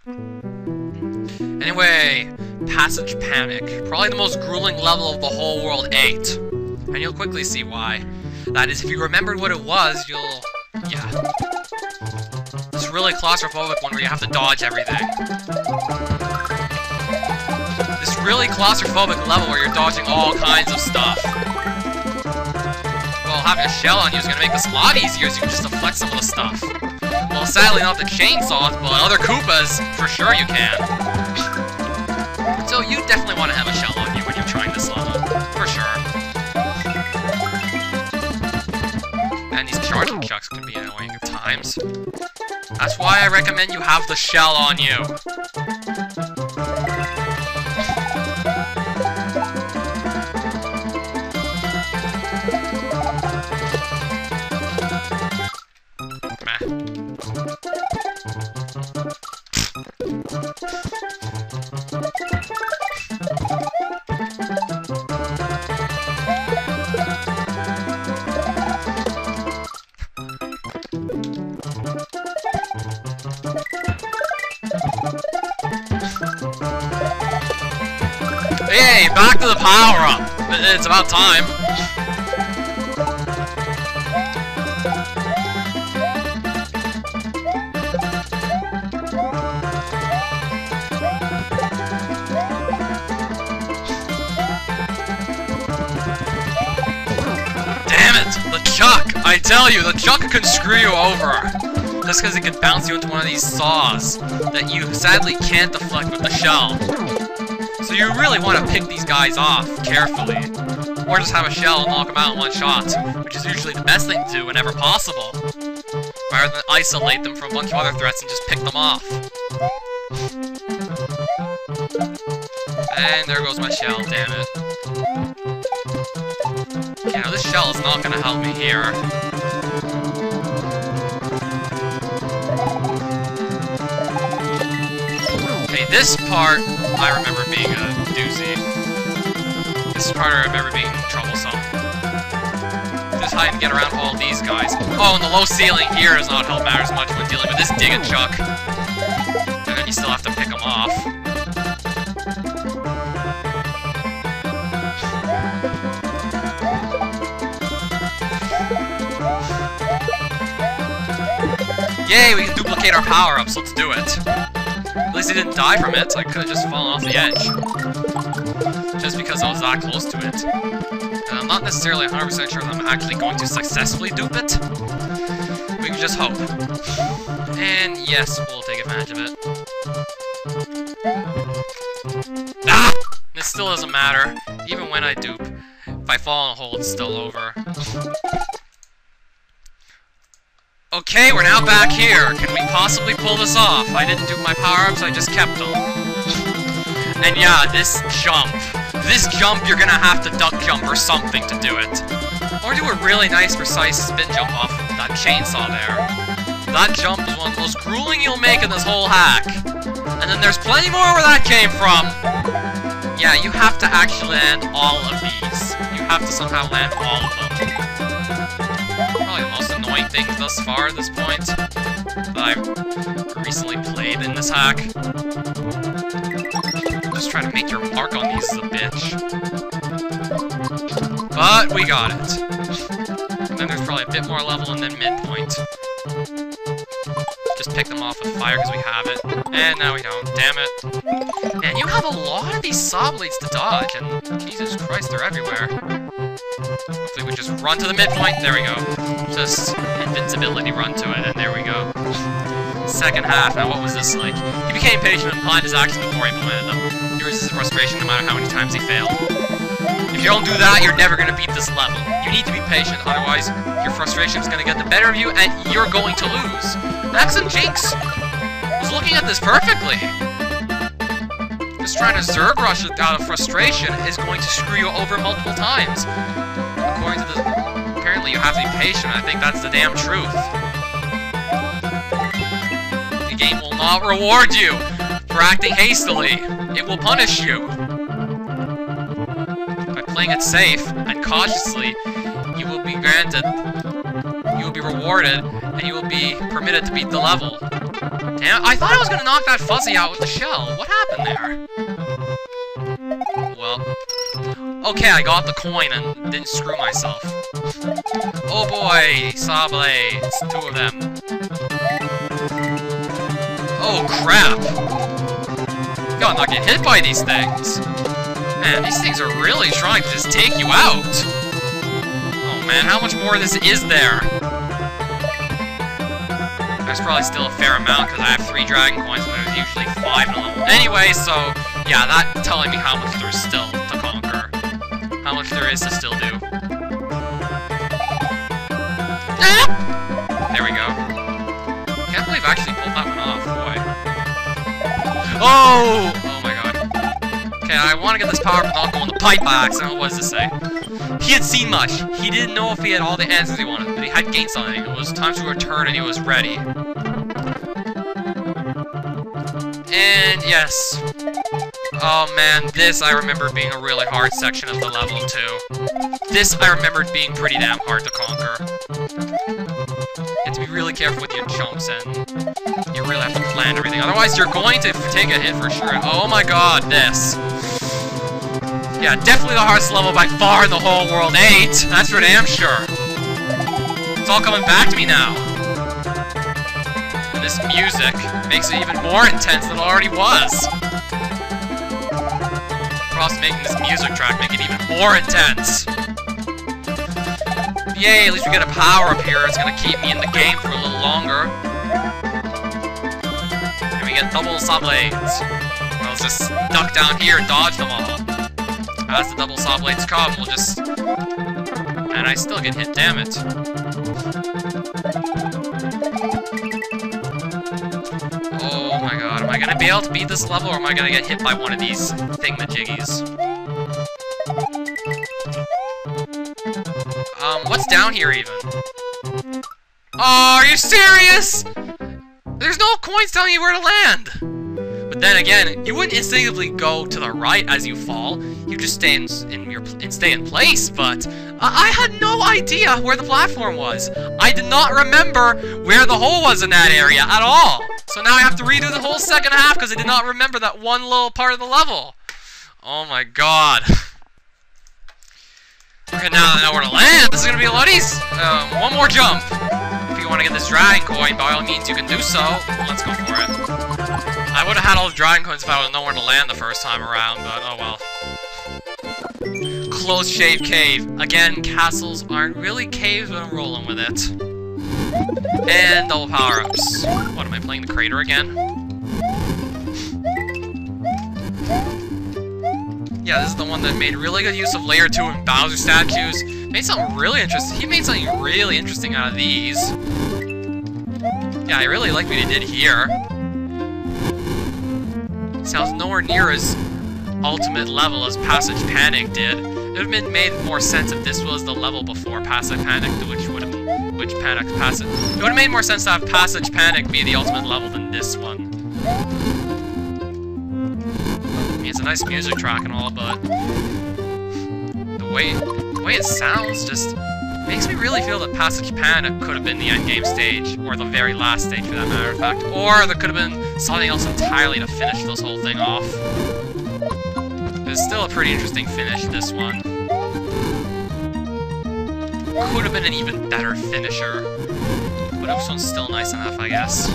Anyway, Passage Panic. Probably the most grueling level of the whole world, 8. And you'll quickly see why. That is, if you remembered what it was, you'll... yeah. It's really claustrophobic one where you have to dodge everything. This really claustrophobic level where you're dodging all kinds of stuff. Well, having a shell on you is going to make this a lot easier, so you can just deflect some of the stuff. Well, sadly not the chainsaws, but other Koopas, for sure you can. So you definitely want to have a shell on you when you're trying this level, for sure. And these charging chucks can be annoying at times. That's why I recommend you have the shell on you. Hey, back to the power-up! It's about time. Damn it! The chuck! I tell you, the chuck can screw you over. Just because it can bounce you into one of these saws that you sadly can't deflect with the shell. So you really want to pick these guys off carefully, or just have a shell and knock them out in one shot, which is usually the best thing to do whenever possible, rather than isolate them from a bunch of other threats and just pick them off. And there goes my shell, damn it. Okay, now this shell is not going to help me here. Okay, this part I remember being a doozy. This part I remember being troublesome. Just how to get around all these guys. Oh, and the low ceiling here does not help matters much when dealing with this Dig Chuck. And then you still have to pick them off. Yay, we can duplicate our power-ups, let's do it. At least I didn't die from it, I could have just fallen off the edge. Just because I was that close to it. And I'm not necessarily 100% sure that I'm actually going to successfully dupe it. We can just hope. And yes, we'll take advantage of it. Ah! This still doesn't matter. Even when I dupe, if I fall in a hole, it's still over. Okay, we're now back here. Can we possibly pull this off? I didn't do my power-ups, I just kept them. And yeah, this jump, you're gonna have to duck jump or something to do it. Or do a really nice, precise spin jump off that chainsaw there. That jump is one of the most grueling you'll make in this whole hack. And then there's plenty more where that came from. Yeah, you have to actually land all of these. You have to somehow land all of them. Probably the most annoying thing thus far at this point that I've recently played in this hack. Just try to make your mark on these as a bitch. But we got it. And then there's probably a bit more level and then midpoint. Just pick them off with fire because we have it. And now we don't. Damn it. And you have a lot of these saw blades to dodge, and Jesus Christ, they're everywhere. Hopefully we just run to the midpoint. There we go. Just invincibility run to it, and there we go. Second half. Now what was this like? He became patient and planned his actions before he implemented them. He resisted frustration no matter how many times he failed. If you don't do that, you're never going to beat this level. You need to be patient, otherwise your frustration is going to get the better of you and you're going to lose. AxemJinx was looking at this perfectly. Just trying to Zerg rush it out of frustration is going to screw you over multiple times. According to this, apparently you have to be patient. I think that's the damn truth. The game will not reward you for acting hastily. It will punish you. By playing it safe and cautiously, you will be granted, you will be rewarded, and you will be permitted to beat the level. Damn, I thought I was gonna knock that fuzzy out with the shell. What happened there? Well, okay, I got the coin and didn't screw myself. Oh boy, saw blades, 2 of them. Oh crap! God, I'm not getting hit by these things. Man, these things are really trying to just take you out. Oh man, how much more of this is there? There's probably still a fair amount because I have 3 dragon coins, but there's usually 5 in a level. Anyway, so yeah, that's telling me how much there's still to conquer. How much there is to still do. There we go. Can't believe I actually pulled that one off, boy. Oh! Oh my god. Okay, I want to get this power up and not go in the pipe by accident. What does this say? He had seen much. He didn't know if he had all the answers he wanted, but he had gained something. It was time to return and he was ready. And yes. Oh man, this I remember being a really hard section of the level too. This I remembered being pretty damn hard to conquer. You have to be really careful with your jumps and you really have to plan everything. Otherwise you're going to take a hit for sure. Oh my god, this. Yeah, definitely the hardest level by far in the whole world. 8, that's for damn sure. It's all coming back to me now. And this music makes it even more intense than it already was. Plus making this music track make it even more intense. Yay, at least we get a power up here. It's gonna keep me in the game for a little longer. And we get double saw blades. I'll just duck down here and dodge them all. As the double saw blades come, we'll just... And I still get hit, damn it. Oh my god, am I gonna be able to beat this level, or am I gonna get hit by one of these thingamajiggies? What's down here even? Oh, are you serious? There's no coins telling you where to land! But then again, you wouldn't instinctively go to the right as you fall. You just stay in place. But I had no idea where the platform was. I did not remember where the hole was in that area at all. So now I have to redo the whole second half because I did not remember that one little part of the level. Oh my god. Okay, now that I know where to land, this is gonna be a lot easier. One more jump. If you want to get this dragon coin, by all means, you can do so. Let's go for it. I would have had all the dragon coins if I would have known where to land the first time around, but oh well. Close shave cave. Again, castles aren't really caves, but I'm rolling with it. And double power-ups. What, am I playing the crater again? Yeah, this is the one that made really good use of layer 2 and Bowser statues. Made something really interesting. He made something really interesting out of these. Yeah, I really like what he did here. Sounds nowhere near as ultimate level as Passage Panic did. It would have been made more sense if this was the level before Passage Panic, it would have made more sense to have Passage Panic be the ultimate level than this one. I mean, it's a nice music track and all, but the way it sounds just makes me really feel that Passage Panic could have been the endgame stage, or the very last stage for that matter of fact, or there could have been something else entirely to finish this whole thing off. It's still a pretty interesting finish, this one. Could have been an even better finisher, but this one's still nice enough, I guess.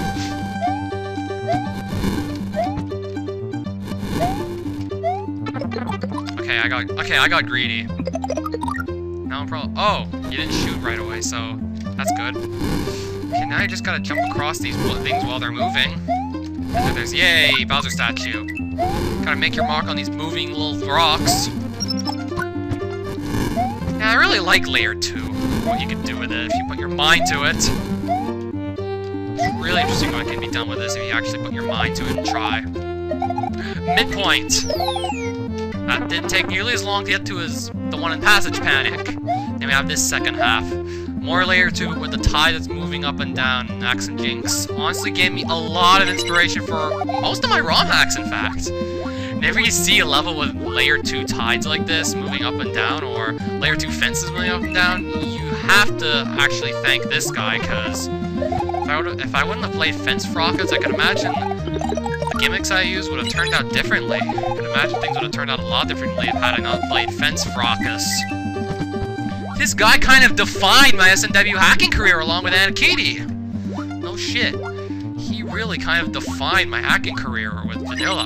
Okay, I got greedy. Now I'm probably... Oh, you didn't shoot right away, so that's good. Okay, now you just gotta jump across these things while they're moving. And then there's... Yay! Bowser statue. Gotta make your mark on these moving little rocks. Yeah, I really like layer 2. What you can do with it if you put your mind to it. It's really interesting what can be done with this if you actually put your mind to it and try. Midpoint! That didn't take nearly as long to get to as the one in Passage Panic. Then we have this second half. More layer 2 with the tide that's moving up and down in AxemJinx. Honestly gave me a lot of inspiration for most of my Romhacks, in fact. Whenever you see a level with layer 2 tides like this, moving up and down, or layer 2 fences moving up and down, you have to actually thank this guy, because if if I wouldn't have played Fence Rockets, I could imagine the gimmicks I used would have turned out differently. I could imagine things would have turned out a lot differently had I not played Fence Fracas. This guy kind of defined my SMW hacking career along with Anakiti. No shit. He really kind of defined my hacking career with Vanilla.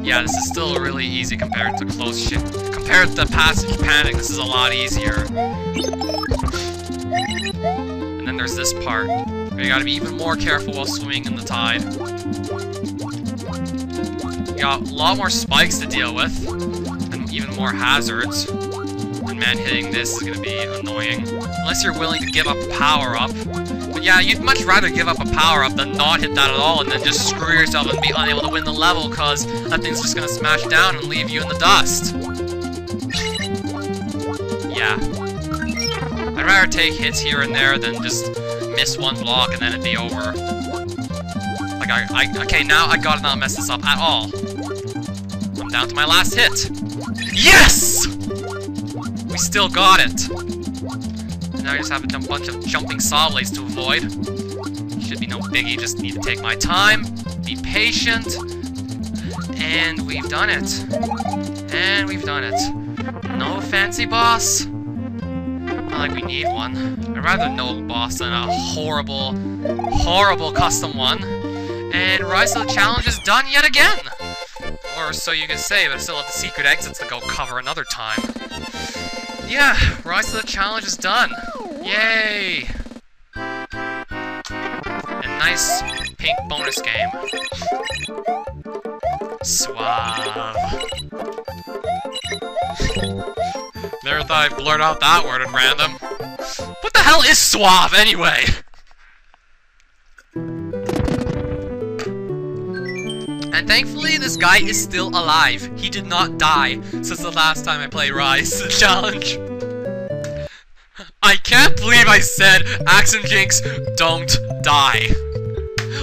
Yeah, this is still really easy compared to close shit. Compared to Passage Panic, this is a lot easier. And then there's this part, where you gotta be even more careful while swimming in the tide. You got a lot more spikes to deal with, and even more hazards. And man, hitting this is gonna be annoying. Unless you're willing to give up a power-up. But yeah, you'd much rather give up a power-up than not hit that at all and then just screw yourself and be unable to win the level because that thing's just gonna smash down and leave you in the dust. Yeah. I'd rather take hits here and there than just miss one block and then it'd be over. Like, okay, now I gotta not mess this up at all. I'm down to my last hit. Yes! We still got it. Now I just have a bunch of jumping saw blades to avoid. Should be no biggie, just need to take my time, be patient, and we've done it. And we've done it. No fancy boss. Not like we need one. I'd rather no boss than a horrible, horrible custom one. And Rise to the Challenge is done yet again! Or so you can say, but I still have the secret exits to go cover another time. Yeah, Rise to the Challenge is done. Yay! A nice pink bonus game. Suave. Never thought I'd blurt out that word at random. What the hell is suave anyway? And thankfully, this guy is still alive. He did not die since the last time I played Rise to the Challenge. I can't believe I said, AxemJinx, don't die.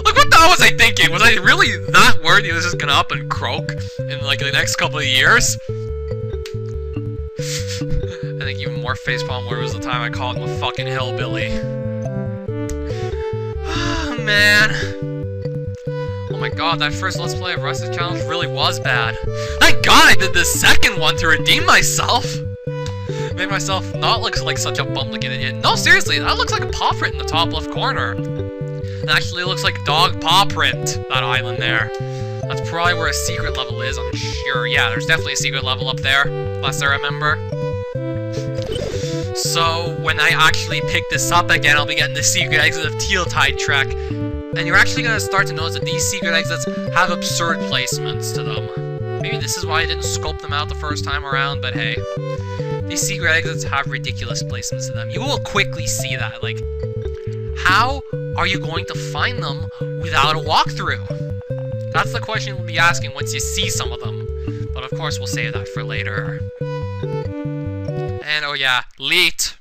Like, what the hell was I thinking? Was I really that worried he was just gonna up and croak in, like, the next couple of years? I think even more facepalm word was the time I called him a fucking hillbilly. Oh, man. Oh my god, that first Let's Play of Rise to the Challenge really was bad. Thank god I did the second one to redeem myself! Made myself not look like such a bum like an idiot. No, seriously, that looks like a paw print in the top left corner. It actually looks like dog paw print, that island there. That's probably where a secret level is, I'm sure. Yeah, there's definitely a secret level up there, last I remember. So, when I actually pick this up again, I'll be getting the secret exit of Teal Tide Trek. And you're actually going to start to notice that these secret exits have absurd placements to them. Maybe this is why I didn't scope them out the first time around, but hey. These secret exits have ridiculous placements to them. You will quickly see that. Like, how are you going to find them without a walkthrough? That's the question you'll be asking once you see some of them. But of course, we'll save that for later. And oh yeah, Leet.